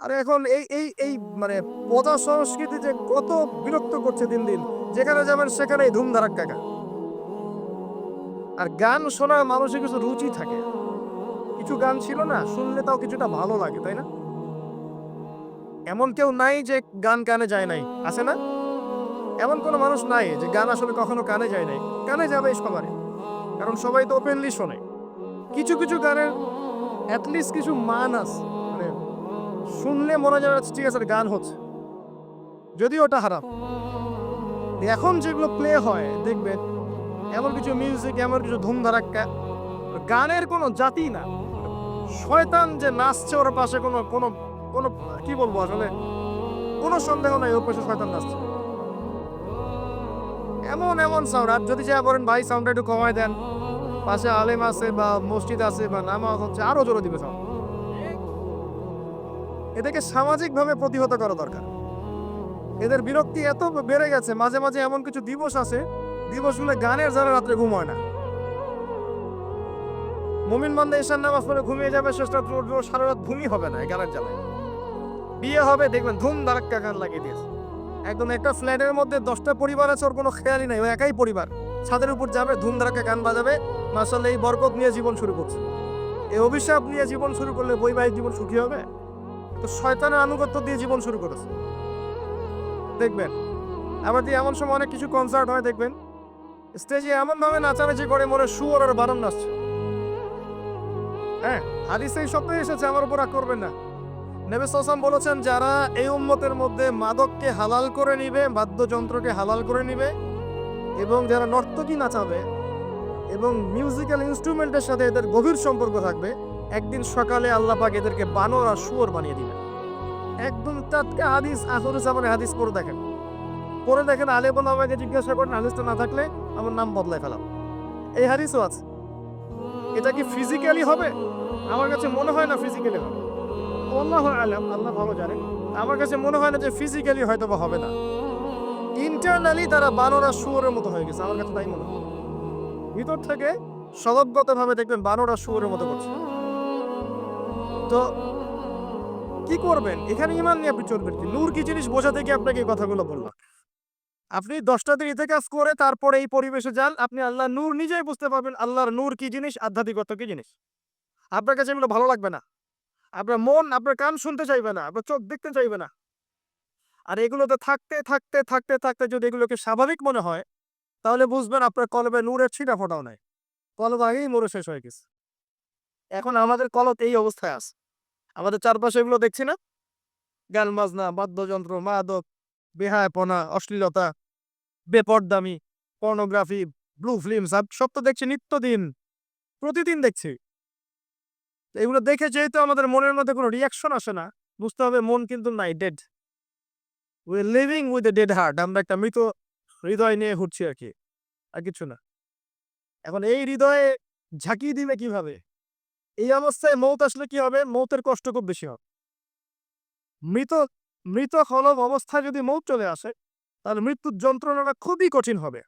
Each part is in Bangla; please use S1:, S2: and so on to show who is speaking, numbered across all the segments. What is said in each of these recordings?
S1: আরে এখন এই মানে পদা সংস্কৃতি যে কত বিরক্ত করছে দিন দিন। যেখানে যাবেন সেখানেই ধুম ধাড়াক্কা গান। আর গান শোনা মানুষের কিছু রুচি থাকে। কিছু গান ছিল না শুনলে তাও কিছুটা ভালো লাগে, তাই না? এমন কেউ নাই যে গান কানে যায় নাই, আছে না? এমন কোনো মানুষ নাই যে গান আসলে কখনো কানে যায় নাই। কানে যাবেই সবারই। কারণ সবাই তো ওপেনলি শোনে। কিছু গানের এট লিস্ট কিছু মান আছে। মানে শুনলে মনে হয় যেন ঠিক আছে গান হচ্ছে। যদিও ওটা হারাম। এখন যেগুলো প্লে হয় দেখবেন এমন কিছু মিউজিক, এমন কিছু ধুম ধাড়াক্কা, গানের কোনো জাতি না। মানে শয়তান যে নাচছে ওর পাশে কোনো কোনো কোনো কি বলবো আসলে কোনো সন্দেহ নাই ওর পাশে শয়তান নাচছে। এমন সাউন্ড আর যদি যা বলেন ভাই সাউন্ডটা একটু কমায় দেন। পাশে আলেম আছে বা মসজিদ আছে বা নামাজ হচ্ছে আরো জোরে দিবে সাউন্ড। এদেরকে সামাজিকভাবে প্রতিহত করা দরকার। এদের বিরক্তি এত বেড়ে গেছে মাঝে এমন কিছু দিবস আছে, দিবসগুলো গানের জ্বালা রাত্রে ঘুম হয় না। মুমিন বান্দা ঈশার নামাজ পড়ে ঘুমিয়ে যাবে শেষ রাত সারা রাত ঘুমই হবে না এই গানের জ্বালায়। বিয়ে হবে দেখবেন ধুম ধাড়াক্কা গান লাগিয়ে দিয়েছে। একদম একটা ফ্ল্যাটের মধ্যে ১০টা পরিবার আছে ওর কোনো খেয়ালই নাই। ও একাই পরিবার। ছাদের উপর যাবে ধুম ধাড়াক্কা গান বাজাবে। মাশাআল্লাহ এই বরকত নিয়ে জীবন শুরু করছে। এই অভিশাপ নিয়ে জীবন শুরু করলে বৈবাহিক জীবন সুখী হবে? তো শয়তানের আনুগত্য দিয়ে জীবন শুরু করেছে। দেখবেন। আবার দিয়ে এমন সময় অনেক কিছু কনসার্ট হয় দেখবেন। স্টেজে এমনভাবে নাচানাচি করে মনে হয় শুয়োর আর বানর নাচছে। হ্যাঁ? হাদিসে এই শব্দই এসেছে আমার উপর রাগ করবেন না। নবী সাল্লাল্লাহু আলাইহি বলেছেন যারা এই উম্মতের মধ্যে মাদককে হালাল করে নিবে, বাদ্যযন্ত্রকে হালাল করে নিবে এবং যারা নর্তকী নাচাবে এবং মিউজিক্যাল ইন্সট্রুমেন্টের সাথে এদের গভীর সম্পর্ক থাকবে, একদিন সকালে আল্লাহ পাক এদেরকে বানর আর শুয়োর বানিয়ে দিবেন। একদম টাটকা হাদিস আখিরুজ্জামানের হাদিস পড়ে দেখেন আলেম ওলামাকে জিজ্ঞাসা করেন হাদিসটা না থাকলে আমার নাম বদলায় ফেলাম। এই হাদিসও আছে। এটা কি ফিজিক্যালি হবে? আমার কাছে মনে হয় না ফিজিক্যালি হবে। আল্লাহু আ'লাম, আল্লাহ ভালো জানেন। আমার কাছে মনে হয় না যে ফিজিক্যালি হয়তোবা হবে না। ইন্টারনালি তারা বানর আর শুয়োরের মতো হয়ে গেছে। আমার কাছে তাই মনে হয়। ভিতর থেকে স্বভাবগতভাবে দেখবেন বানর আর শুয়োরের মতো করছে। তো কি করবেন? এখানে ঈমান নিয়ে আপনি চলবেন কি? নূর কি জিনিস বোঝাতে গিয়ে আপনাকে এই কথাগুলো বললাম। আপনি ১০ টা দিন ইতিকাফ করে তারপরে এই পরিবেশে যান। আপনি আল্লাহর নূর নিজেই বুঝতে পারবেন আল্লাহর নূর কি জিনিস, আধ্যাত্মিকতা কি জিনিস। আপনার কাছে এগুলো ভালো লাগবে না। আপনার মন, আপনার কান শুনতে চাইবে না। আপনার চোখ দেখতে চাইবে না। আর এগুলোতে থাকতে যদি এগুলোকে স্বাভাবিক মনে হয়, তাহলে বুঝবেন আপনার কলবে নূরের ছিটা ফোঁটাও নাই। কলব আগেই মরে শেষ হয়ে গেছে। এখন আমাদের কলব এই অবস্থায় আছে। আমাদের চারপাশে এগুলো দেখছি না? গান বাজনা, বাদ্যযন্ত্র, মাদক, বেহায়াপনা, অশ্লীলতা, বেপরদামি, পর্নোগ্রাফি, ব্লু ফিল্ম সব তো দেখছি নিত্যদিন। প্রতিদিন দেখছি। এগুলো দেখে যেহেতু আমাদের মনের মধ্যে কোনো রিঅ্যাকশন আসে না, বুঝতে হবে মন কিন্তু নাই, dead. We are living with a dead heart. আমরা একটা মৃত হৃদয় নিয়ে ঘুরছি আরকি। আর কিছু না। এখন এই হৃদয়ে ঝাঁকিয়ে দিবে কিভাবে? এই অবস্থায় মৌত আসলে কি হবে? মৌতের কষ্ট খুব বেশি হবে। মৃত মৃত খলব অবস্থায় যদি মৌত চলে আসে, তাহলে মৃত্যুর যন্ত্রণাটা খুবই কঠিন হবে।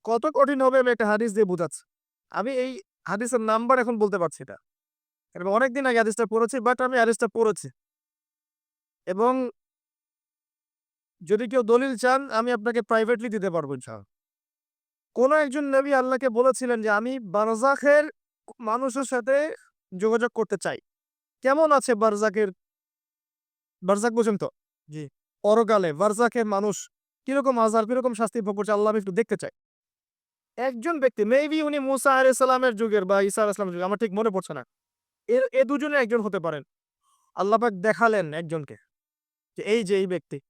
S1: কত কঠিন হবে আমি একটা হাদিস দিয়ে বুঝাচ্ছি। আমি এই হাদিসের নাম্বার এখন বলতে পারছি না। এবং অনেকদিন আগে হাদিসটা পড়েছি, বাট আমি হাদিসটা পড়েছি। এবং যদি কেউ দলিল চান আমি আপনাকে প্রাইভেটলি দিতে পারবো ইনশাআল্লাহ। কোন একজন নবী আল্লাহকে বলেছিলেন যে, "আমি বারজাখের মানুষের সাথে যোগাযোগ করতে চাই। কেমন আছে বারজাখ বোঝেন তো? জি। পরকালে বারজাখের মানুষ কিরকম আযাব, কিরকম শাস্তি ভোগ করছে আল্লাহ আমি একটু দেখতে চাই।" একজন ব্যক্তি মেবি উনি মুসা আলাইহিস সালামের যুগের বা ঈসা আলাইহিস সালামের যুগের আমার ঠিক মনে পড়ছে না। এ দুজনের একজন হতে পারেন। আল্লাহ পাক দেখালেন একজনকে যে, এই যে এই ব্যক্তি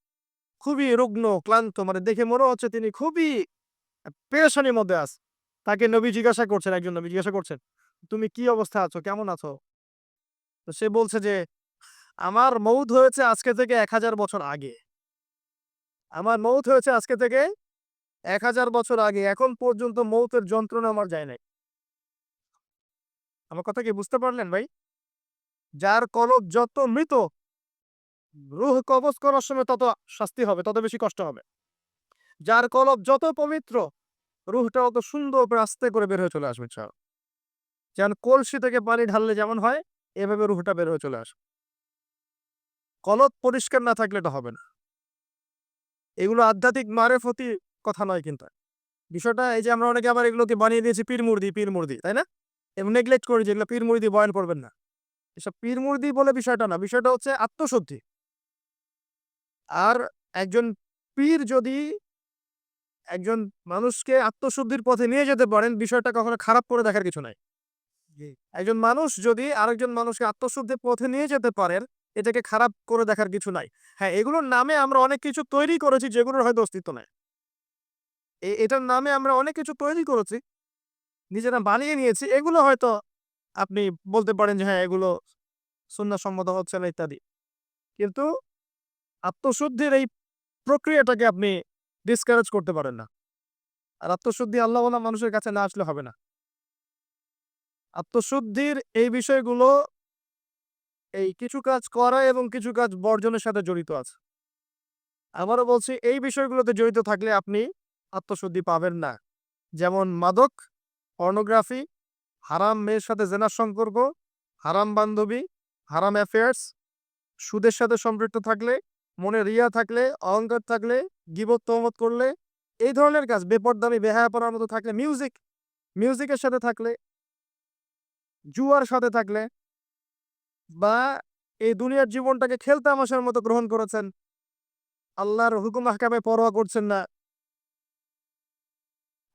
S1: খুবই রুগ্ন, ক্লান্ত মানে দেখে মনে হচ্ছে তিনি খুবই পেরেশানির মধ্যে আছে। তাকে নবী জিজ্ঞাসা করছেন, একজন নবী জিজ্ঞাসা করছেন, "তুমি কি অবস্থায় আছো? কেমন আছো?" তো সে বলছে যে, "আমার মউত হয়েছে আজকে থেকে ১০০০ বছর আগে। আমার মউত হয়েছে আজকে থেকে ১০০০ বছর আগে। এখন পর্যন্ত মউতের যন্ত্রণা আমার যায় নাই।" আমার কথা কি বুঝতে পারলেন ভাই? যার কলব যত মৃত, রূহ কবজ করার সময় তত শাস্তি হবে, তত বেশি কষ্ট হবে। যার কলব যত পবিত্র, রূহটা অত সুন্দর করে আস্তে করে বের হয়ে চলে আসবে ইনশাআল্লাহ। যেমন কলসি থেকে পানি ঢাললে যেমন হয়, এভাবে রূহটা বের হয়ে চলে আসে। কলব পরিষ্কার না থাকলে এটা হবে না। এগুলো আধ্যাত্মিক মারেফতি কথা নয় কিন্তু। বিষয়টা এই যে আমরা অনেকে আবার এগুলোকে বানিয়ে দিয়েছি পীর মুর্দি, তাই না? এবং নেগলেক্ট করি যেগুলো পীর মুর্দি বয়ান করবেন না। এসব পীর মুর্দি বলে বিষয়টা না। বিষয়টা হচ্ছে আত্মশুদ্ধি। আর একজন পীর যদি একজন মানুষকে আত্মশুদ্ধির পথে নিয়ে যেতে পারেন, বিষয়টা কখনো খারাপ করে দেখার কিছু নাই। একজন মানুষ যদি আরেকজন মানুষকে আত্মশুদ্ধির পথে নিয়ে যেতে পারেন, এটাকে খারাপ করে দেখার কিছু নাই। হ্যাঁ, এগুলোর নামে আমরা অনেক কিছু তৈরি করেছি যেগুলোর হয়তো অস্তিত্ব নাই। এটার নামে আমরা অনেক কিছু তৈরি করেছি, নিজেরা বানিয়ে নিয়েছি। এগুলো হয়তো আপনি বলতে পারেন যে হ্যাঁ, এগুলো সুন্নাহ সম্মত হচ্ছে না ইত্যাদি। কিন্তু আত্মশুদ্ধির এই প্রক্রিয়াটাকে আপনি ডিসকারেজ করতে পারেন না। আর আত্মশুদ্ধি আল্লাহওয়ালা মানুষের কাছে না আসলে হবে না। আত্মশুদ্ধির এই বিষয়গুলো এই কিছু কাজ করা এবং কিছু কাজ বর্জনের সাথে জড়িত আছে। আবারও বলছি, এই বিষয়গুলোতে জড়িত থাকলে আপনি আত্মশুদ্ধি পাবেন না। যেমন মাদক, পর্নোগ্রাফি, হারাম মেয়ের সাথে জেনার সম্পর্ক, হারাম বান্ধবী, হারাম অ্যাফেয়ার্স, সুদের সাথে সম্পৃক্ত থাকলে, মনে রিয়া থাকলে, অহংকার থাকলে, গীবত তহমত করলে, এই ধরনের কাজ বেপরদামি বেহায়াপনার মতো থাকলে, মিউজিকের সাথে থাকলে, জুয়ার সাথে থাকলে, বা এই দুনিয়ার জীবনটাকে খেলতামাশার মতো গ্রহণ করেছেন, আল্লাহর হুকুম আহকামে পরোয়া করছেন না,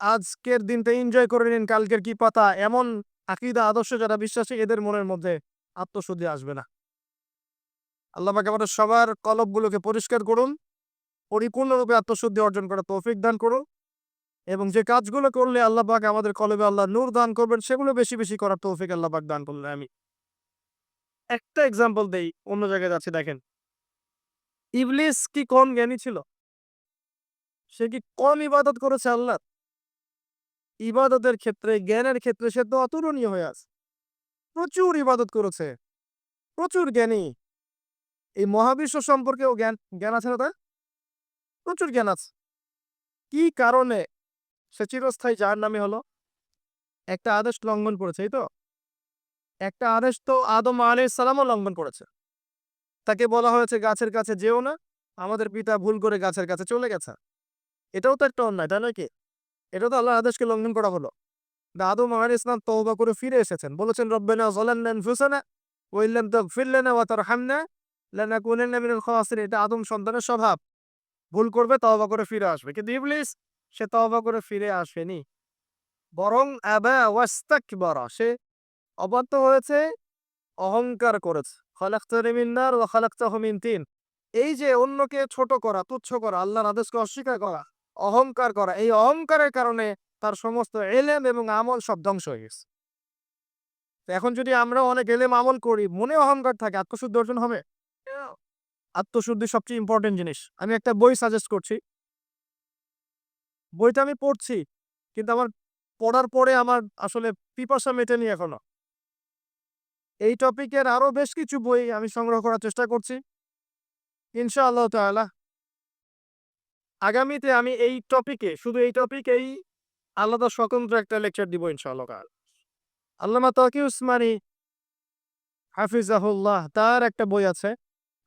S1: আজকের দিনটা এনজয় করে নিন, কালকের কি পাতা, এমন আকীদা আদর্শ যারা বিশ্বাসী, এদের মনের মধ্যে আত্মশুদ্ধি আসবে না। আল্লাহ পাক আমাদের সবার কলবগুলোকে পরিষ্কার করুন, পরিপূর্ণরূপে আত্মশুদ্ধি অর্জন করার তৌফিক দান করুন, এবং যে কাজগুলো করলে আল্লাহ পাক আমাদের কলবে আল্লাহ নূর দান করবেন, সেগুলো বেশি বেশি করার তৌফিক আল্লাহ পাক দান করলেন। আমি একটা এক্সাম্পল দেই, অন্য জায়গায় যাচ্ছি দেখেন। ইবলিস কি কম জ্ঞানী ছিল? সে কি কম ইবাদত করেছে আল্লাহর? ইবাদতের ক্ষেত্রে, জ্ঞানের ক্ষেত্রে সে তো অতুলনীয় হয়ে আছে। প্রচুর ইবাদত করেছে, প্রচুর জ্ঞানী। এই মহাবিশ্ব সম্পর্কেও জ্ঞান জ্ঞান আছে না তার? প্রচুর জ্ঞান আছে। কি কারণে সে চিরস্থায়ী জাহান্নামী হলো? একটা আদেশ লঙ্ঘন করেছে, এই তো? একটা আদেশ তো আদম আলাইহিস সালামও লঙ্ঘন করেছে। তাকে বলা হয়েছে গাছের কাছে যেও না, আমাদের পিতা ভুল করে গাছের কাছে চলে গেছে। এটাও তো একটা অন্যায়, তাই নয় কি? এটা তো আল্লাহর আদেশকে লঙ্ঘন করা হলো। আদম আলাইহিস সালাম তওবা করে ফিরে এসেছেন। বলেছেন, রব্বানা যালামনা আনফুসানা ওয়া ইল্লাম তাগফির লানা ওয়া তারহামনা লানাকুনান্না মিনাল খাসিরিন। এটা আদম সন্তানের স্বভাব। ভুল করবে, তওবা করে ফিরে আসবে। কিন্তু ইবলিস, সে তওবা করে ফিরে আসেনি। বরং আবা ওয়াস্তাকবারা, সে অবাধ্য হয়েছে, অহংকার করেছে। খালাকতানি মিন নার ওয়া খালাকতাহু মিন তিন। এই যে অন্যকে ছোট করা, তুচ্ছ করা, আল্লাহর আদেশকে অস্বীকার করা, অহংকার করা, এই অহংকারের কারণে তার সমস্ত ইলম এবং আমল সব ধ্বংস হয়ে গেছে। তো এখন যদি আমরা অনেক ইলম আমল করি, মনে অহংকার থাকে, আত্মশুদ্ধি অর্জন হবে? আত্মশুদ্ধি সবচেয়ে ইম্পর্টেন্ট জিনিস। আমি একটা বই সাজেস্ট করছি। বইটা আমি পড়ছি, কিন্তু আমার পড়ার পরে আমার আসলে পিপাসা মেটেনি এখনো। এই টপিকের আরো বেশ কিছু বই আমি সংগ্রহ করার চেষ্টা করছি। ইনশাআল্লাহ তাআলা আগামীতে আমি এই টপিকে, শুধু এই টপিকেই আলাদা স্বতন্ত্র একটা লেকচার দিব ইনশাআল্লাহ তাআলা। আল্লামা তাকি উসমানী হাফিজাহুল্লাহ, তার একটা বই আছে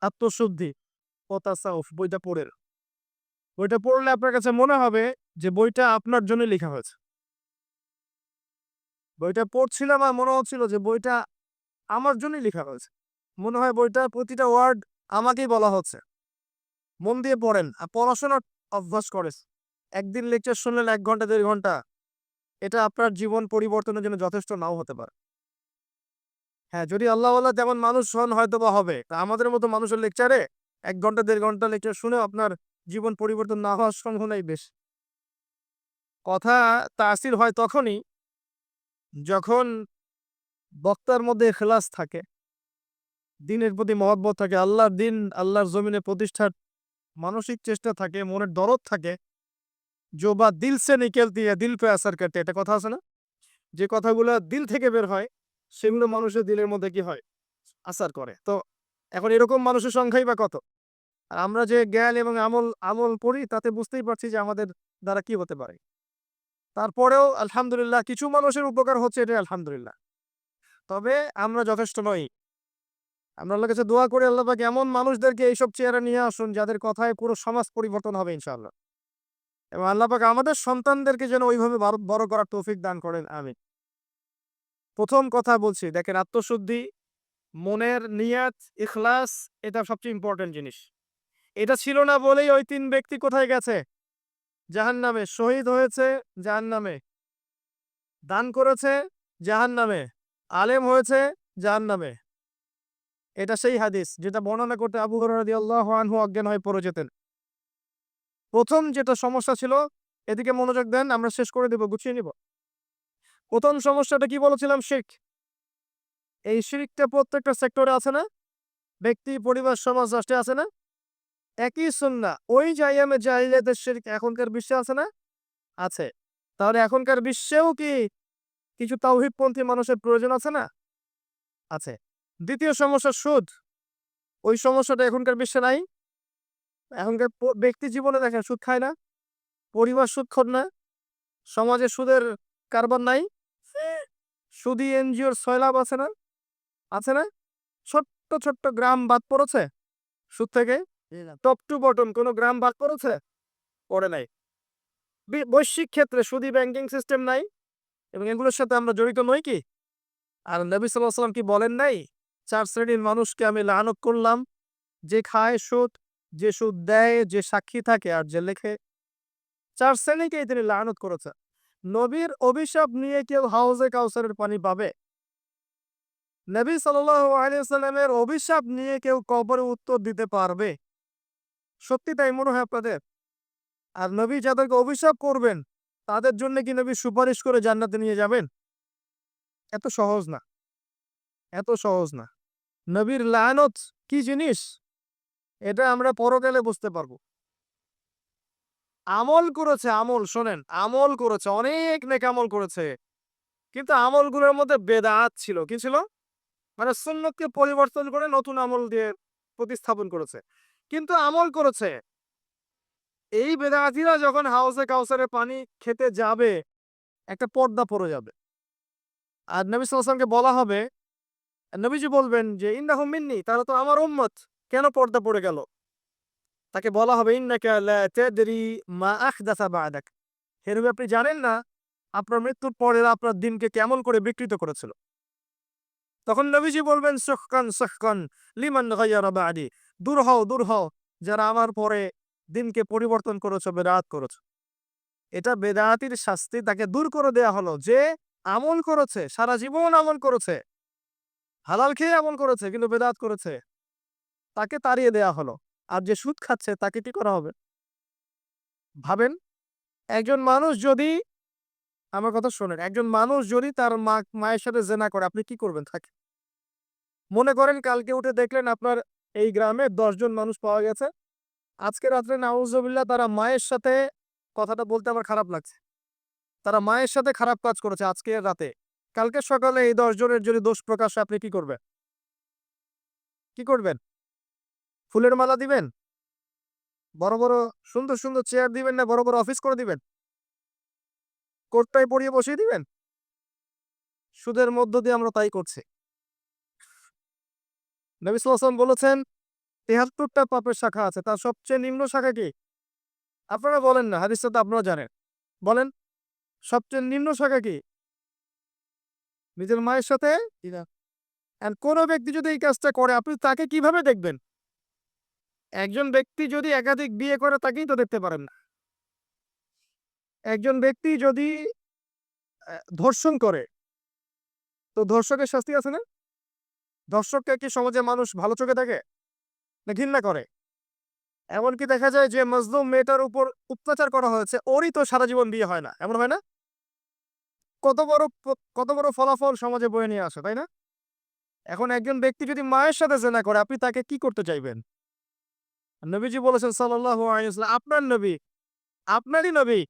S1: আত্মশুদ্ধি ও তাসাউফ। বইটা পড়লে আপনার কাছে মনে হবে যে বইটা আপনার জন্য লেখা হয়েছে। বইটা পড়ছিলাম আর মনে হচ্ছিল যে বইটা আমার জন্যই লেখা হয়েছে। মনে হয় বইটার প্রতিটা ওয়ার্ড আমাকেই বলা হচ্ছে। মন দিয়ে পড়েন, আর পড়াশোনার অভ্যাস করেন। একদিন লেকচার শুনলেন ১ ঘন্টা ১.৫ ঘন্টা, এটা আপনার জীবন পরিবর্তনের জন্য যথেষ্ট নাও হতে পারে। হ্যাঁ, যদি আল্লাহওয়ালা তেমন মানুষ হন হয়তোবা হবে। তা আমাদের মতো মানুষের লেকচারে ১ ঘন্টা ১.৫ ঘন্টা লেকচার শুনেও আপনার জীবন পরিবর্তন না হওয়ার সম্ভাবনাই বেশি। কথা তাসির হয় তখনই যখন বক্তার মধ্যে ইখলাস থাকে, দ্বীনের প্রতি মহব্বত থাকে, আল্লাহর দ্বীন আল্লাহর জমিনে প্রতিষ্ঠার মানসিক চেষ্টা থাকে, মনের দরদ থাকে। "जो बात दिल से निकलती है दिल पे असर करती है", একটা কথা আছে না? যে কথাগুলো দিল থেকে বের হয়, সেগুলো মানুষের দিলের মধ্যে কি হয়? আসার করে। তো এখন এরকম মানুষের সংখ্যাই বা কত? আর আমরা যে জ্ঞান এবং আমল আমল পড়ি, তাতে বুঝতেই পারছি যে আমাদের দ্বারা কি হতে পারে। তারপরেও আলহামদুলিল্লাহ কিছু মানুষের উপকার হচ্ছে, এটাই আলহামদুলিল্লাহ। তবে আমরা যথেষ্ট নই। আমরা আল্লাহর কাছে দোয়া করি আল্লাহ পাক এমন মানুষদেরকে এইসব চেয়ারে নিয়ে আসুন যাদের কথায় পুরো সমাজ পরিবর্তন হবে ইনশাআল্লাহ। এবং আল্লাহ পাক আমাদের সন্তানদেরকে যেন ওইভাবে বড় করার তৌফিক দান করেন। আমিন। প্রথম কথা বলছি দেখেন, আত্মশুদ্ধি, মনের নিয়াত, ইখলাস, এটা সবচেয়ে ইম্পর্টেন্ট জিনিস। এটা ছিল না বলেই ওই ৩ ব্যক্তি কোথায় গেছে? জাহান্নামে। শহীদ হয়েছে জাহান্নামে, দান করেছে জাহান্নামে, আলেম হয়েছে জাহান্নামে। এটা সেই হাদিস যেটা বর্ণনা করতে আবু হুরায়রা রাদিয়াল্লাহু আনহু অজ্ঞান হয়ে পড়ে যেতেন। প্রথম যেটা সমস্যা ছিল, এদিকে মনোযোগ দেন, আমরা শেষ করে দেব, গুছিয়ে নিব। প্রথম সমস্যাটা কি বলেছিলাম? শিরক। এই শিরকটা প্রত্যেকটা সেক্টরে আছে না? ব্যক্তি, পরিবার, সমাজ, রাষ্ট্রে আছে না? একই সুন্নাহ ওই যে আইয়ামে জাহিলিয়াতের শিরক এখনকার বিশ্বে আছে না? আছে। তাহলে এখনকার বিশ্বেও কি কিছু তাওহীদপন্থী মানুষের প্রয়োজন আছে না? আছে। দ্বিতীয় সমস্যা সুদ। ওই সমস্যাটা এখনকার বিশ্বে নাই? এখনকার ব্যক্তি জীবনে দেখেন সুদ খায় না? পরিবার সুদখোর না? সমাজে সুদের কারবার নাই? সুদী এনজিওর সয়লাব আছে না? আছে না? ছোট্ট, ছোট্ট গ্রাম বাদ পড়েছে সুদ থেকে? টপ টু বটম কোন গ্রাম বাদ পড়েছে? পড়ে নাই। বৈশ্বিক ক্ষেত্রে সুদী ব্যাংকিং সিস্টেম নাই? এবং এগুলোর সাথে আমরা জড়িত নই কি? আর নবী সাল্লাল্লাহু আলাইহি ওয়াসাল্লাম কি বলেন নাই? ৪ শ্রেণীর মানুষকে আমি লানত করলাম। যে খায় সুদ, যে সুদ দেয়, যে সাক্ষী থাকে আর যে লেখে। ৪ শ্রেণীকেই তিনি লানত করেছেন। নবীর অভিশাপ নিয়ে কেউ হাউজে কাউসারের পানি পাবে? নবী সাল্লাল্লাহু আলাইহি ওয়াসাল্লামের অভিশাপ নিয়ে কেউ কবরে উত্তর দিতে পারবে? সত্যি তাই মনে হয় আপনাদের? আর নবী যাদেরকে অভিশাপ করবেন তাদের জন্য কি নবী সুপারিশ করে জান্নাতে নিয়ে যাবেন? এত সহজ না, এত সহজ না। নবীর লানত কি জিনিস এটা আমরা পরকালে বুঝতে পারবো। আমল করেছে, আমল শোনেন, আমল করেছে, অনেক নেক আমল করেছে। কিন্তু আমলগুলোর মধ্যে বেদাত ছিল। কি ছিল? মানে সুন্নতকে পরিবর্তন করে নতুন আমল দিয়ে প্রতিস্থাপন করেছে। কিন্তু আমল করেছে। এই বেদাতীরা যখন হাউজে কাউসারের পানি খেতে যাবে, একটা পর্দা পড়ে যাবে। আর নবী সাল্লাল্লাহু আলাইহি ওয়াসাল্লামকে বলা হবে, নবীজি বলবেন যে ইন্নাহুম মিন্নি, তারা তো আমার উম্মত। কেন পর্দা পড়ে গেল? তাকে বলা হবে ইন্নাকা লা তাদরি মা আহদাসা বা'দাক। হে নবী, আপনি জানেন না আপনার মৃত্যুর পরে আপনার দিনকে কেমন করে বিকৃত করেছিল। তখন নবীজি বলবেন সুহকান সুহকান লিমান গায়্যারা বা'দি। দূর হও, দূর হও, যারা আমার পরে দিনকে পরিবর্তন করেছো, বেদাত করেছো। এটা বেদাতির শাস্তি, তাকে দূর করে দেয়া হলো। যে আমল করেছে, সারা জীবন আমল করেছে, হালাল খেয়ে আমল করেছে কিন্তু বেদাত করেছে, তাকে তাড়িয়ে দেয়া হলো। আর যে সুদ খাচ্ছে তাকে কি করা হবে? ভাবেন, একজন মানুষ যদি, আমার কথা শোনেন, একজন মানুষ যদি তার মায়ের সাথে জেনা করে, আপনি কি করবেন তাকে? মনে করেন কালকে উঠে দেখলেন আপনার এই গ্রামে ১০ জন মানুষ পাওয়া গেছে। আজকে রাত্রে নাউজুবিল্লাহ তারা মায়ের সাথে, কথাটা বলতে আমার খারাপ লাগছে, তারা মায়ের সাথে খারাপ কাজ করেছে আজকে রাতে। কালকে সকালে এই ১০ জনের যদি দোষ প্রকাশ, আপনি কি করবেন? কি করবেন? ফুলের মালা দিবেন? বড়, বড় সুন্দর, সুন্দর চেয়ার দিবেন না বড়, বড় অফিস করে দিবেন? কোট টাই পরিয়ে বসিয়ে দিবেন? সুদের মধ্য দিয়ে আমরা তাই করছি। নবী সাল্লাল্লাহু আলাইহি ওয়াসাল্লাম বলেছেন ৭৩ টা পাপের শাখা আছে। তার সবচেয়ে নিম্ন শাখা কি? আপনারা বলেন না, হাদিসটা তো আপনারা জানেন। বলেন, সবচেয়ে নিম্ন শাখা কি? নিজের মায়ের সাথে জিনা। কোন ব্যক্তি যদি এই কাজটা করে আপনি তাকে কিভাবে দেখবেন? একজন ব্যক্তি যদি একাধিক বিয়ে করে তাকেই তো দেখতে পারেন না। একজন ব্যক্তি যদি ধর্ষণ করে, তো ধর্ষকের শাস্তি আছে না? ধর্ষককে কি সমাজে মানুষ ভালো চোখে দেখে না ঘৃণা করে? এমনকি দেখা যায় যে মজলুম মেয়েটার উপর অত্যাচার করা হয়েছে, ওরই তো সারা জীবন বিয়ে হয় না। এমন হয় না? কত বড় ফলাফল সমাজে বয়ে নিয়ে আসে, তাই না? এখন একজন ব্যক্তি যদি মায়ের সাথে জেনা করে, আপনি তাকে কি করতে চাইবেন? নবীজি বলেছেন সাল্লাল্লাহু আলাইহি ওয়াসাল্লাম, আপনার নবী, আপনারই নবী,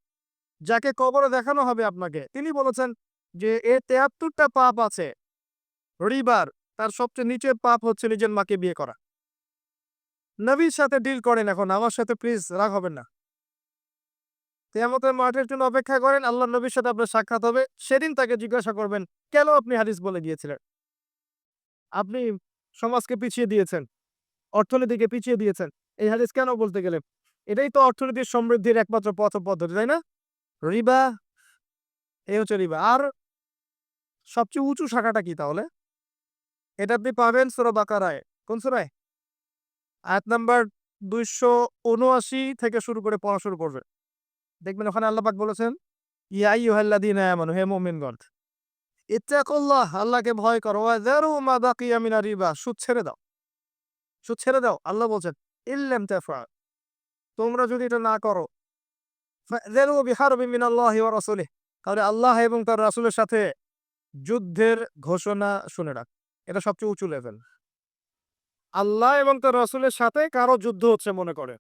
S1: যাকে কবরে দেখানো হবে আপনাকে, তিনি বলেছেন যে এর ৭৩ টা পাপ আছে। রিবার, তার সবচেয়ে নিচের পাপ হচ্ছে নিজের মাকে বিয়ে করা। নবীর সাথে ডিল করেন, এখন আমার সাথে প্লিজ রাগ হবেন না। কিয়ামতের মাঠের জন্য অপেক্ষা করেন, আল্লাহর নবীর সাথে আপনার সাক্ষাৎ হবে। সেদিন তাকে জিজ্ঞাসা করবেন, কেন আপনি হাদিস বলে গিয়েছিলেন? আপনি সমাজকে পিছিয়ে দিয়েছেন, অর্থনীতিকে পিছিয়ে দিয়েছেন। এই হাদিস কেন বলতে গেলে এটাই তো অর্থনীতির সমৃদ্ধির একমাত্র পথ ও পদ্ধতি, তাই না? রিবা, এই হচ্ছে রিবা। আর সবচেয়ে উঁচু শাখাটা কি তাহলে? এটা আপনি পাবেন সূরা বাকারায়। কোন সূরায়? আয়াত নাম্বার ২৭৯ থেকে শুরু করে পড়া শুরু করবেন। দেখবেন ওখানে আল্লাহ পাক বলেছেন, ইয়া আইয়ুহাল্লাযীনা আমানু, হে মুমিনগণ, ইত্তাকুল্লাহ, আল্লাহকে ভয় করো, ওয়া যারু মা বাকিয়া মিনার রিবা, সুদ ছেড়ে দাও। সুদ ছেড়ে দাও। আল্লাহ বলছেন, ইল্লাম তাফআল, তোমরা যদি এটা না করো, ফাযযারু বিহারবিন মিনাল্লাহি ওয়া রাসূলিহি, তাহলে আল্লাহ এবং তার রাসূলের সাথে যুদ্ধের ঘোষণা শুনে রাখ। এটা সবচেয়ে উঁচু লেভেল। আল্লাহ এবং তার রাসূলের সাথে কারো যুদ্ধ হচ্ছে মনে করে।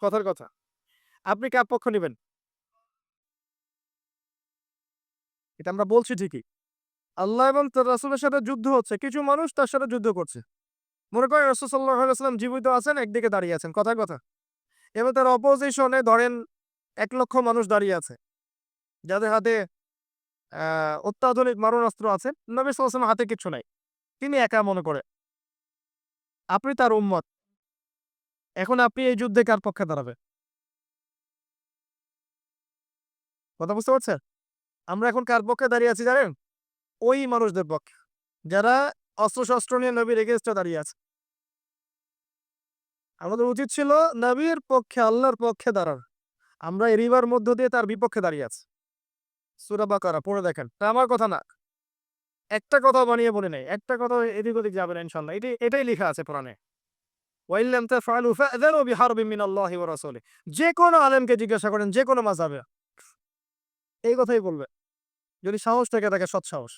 S1: কথার কথা। আপনি কার পক্ষ নিবেন? এটা আমরা বলছি ঠিকই। আল্লাহ এবং তার রাসূলের সাথে যুদ্ধ হচ্ছে। কিছু মানুষ তার সাথে যুদ্ধ করছে। মনে করেন রাসূল সাল্লাল্লাহু আলাইহি ওয়াসাল্লাম জীবিত আছেন, একদিকে দাঁড়িয়ে আছেন। কথার কথা। এবার তার অপোজিশনে ধরেন ১,০০,০০০ মানুষ দাঁড়িয়ে আছে। যাদের হাতে অত্যাধুনিক মারণাস্ত্র আছে। নবী সাল্লাল্লাহু আলাইহি ওয়াসাল্লামের হাতে কিচ্ছু নাই। তিনি একা মনে করে। আপনি তার উম্মত। এখন আপনি এই যুদ্ধে কার পক্ষে দাঁড়াবেন? কথা বুঝতে পারছেন? আমরা এখন কার পক্ষে দাঁড়িয়ে আছি জানেন? ওই মানুষদের পক্ষে। যারা অস্ত্র-শস্ত্র নিয়ে নবীর এগেইনস্টে দাঁড়িয়ে আছে। আমাদের উচিত ছিল নবীর পক্ষে, আল্লাহর পক্ষে দাঁড়ানো। আমরা এই রিবার মধ্য দিয়ে তার বিপক্ষে দাঁড়িয়ে আছি। সূরা বাকারা পড়ে দেখেন। এটা আমার কথা না। একটা কথাও বানিয়ে বলি নাই। একটা কথাও এদিক ওদিক যাবে না ইনশাআল্লাহ। এটাই লিখা আছে কোরআনে। ওয়াইন লাম তাফআলু ফা'যানু বিহারবিন মিনাল্লাহি ওয়া রাসূলিহি। যেকোনো আলেমকে জিজ্ঞাসা করেন, যেকোনো মাযহাবে এই কথাই বলবে। যদি সাহস থাকে, সৎ সাহস।